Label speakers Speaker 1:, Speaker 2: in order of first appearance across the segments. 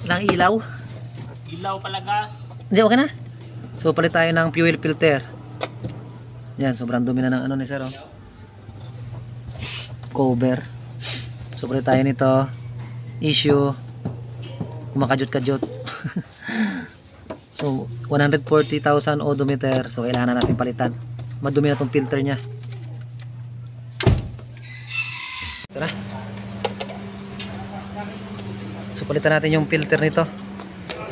Speaker 1: Walang ilaw.
Speaker 2: Ilaw pala gas.
Speaker 1: Hindi, okay na. So palit tayo ng fuel filter. Yan, sobrang dumi na ng ano ni sir, oh. Cover. So palit tayo nito. Issue. Kumakajut-kajut. So 140,000 odometer. So kailangan na natin palitan. Madumi na tong filter nya. Tara. So palitan natin yung filter nito.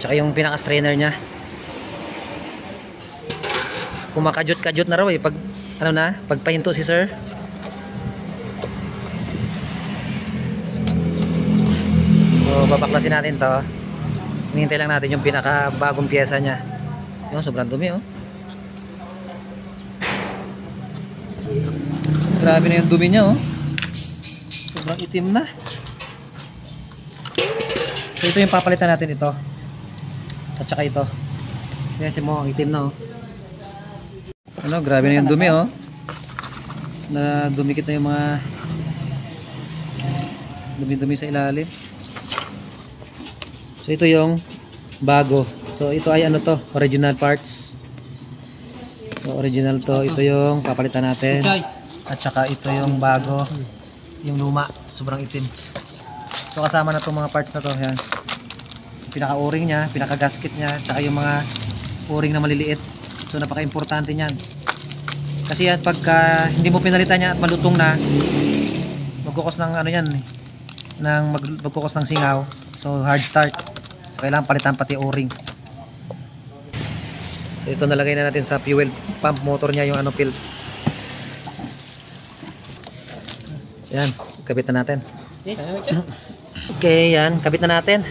Speaker 1: Tsaka yung pinaka-strainer nya. Kumakajut-kajut na raw eh pag ano na, pagpahinto si sir. So babaklasin natin to. Hinihintay lang natin yung pinaka bagong pyesa nya. Yung sobrang dumi, oh. Grabe na yung dumi nya, oh. Sobrang itim na. So ito yung papalitan natin, ito. At saka ito. Kasi mo ang itim na, oh. Ano, grabe na yung dumi, oh. Na dumikit na yung mga dumi-dumi sa ilalim. So ito yung bago. So ito ay ano to, original parts. So original to, ito yung papalitan natin. At saka ito yung bago, yung luma, sobrang itim. So kasama na itong mga parts na to, yan. Pinaka-o-ring nya, pinaka-gasket nya, tsaka yung mga o-ring na maliliit. So napaka-importante niyan. Kasi yan pagka hindi mo pinalitan yan at malutong na, magkukos ng ano yan, magkukos ng singaw. So hard start. So kailangan palitan pati o-ring. So ito nalagay na natin sa fuel pump motor niya yung ano pill. Yan, kabit na natin. Okay, yan, kabit na natin.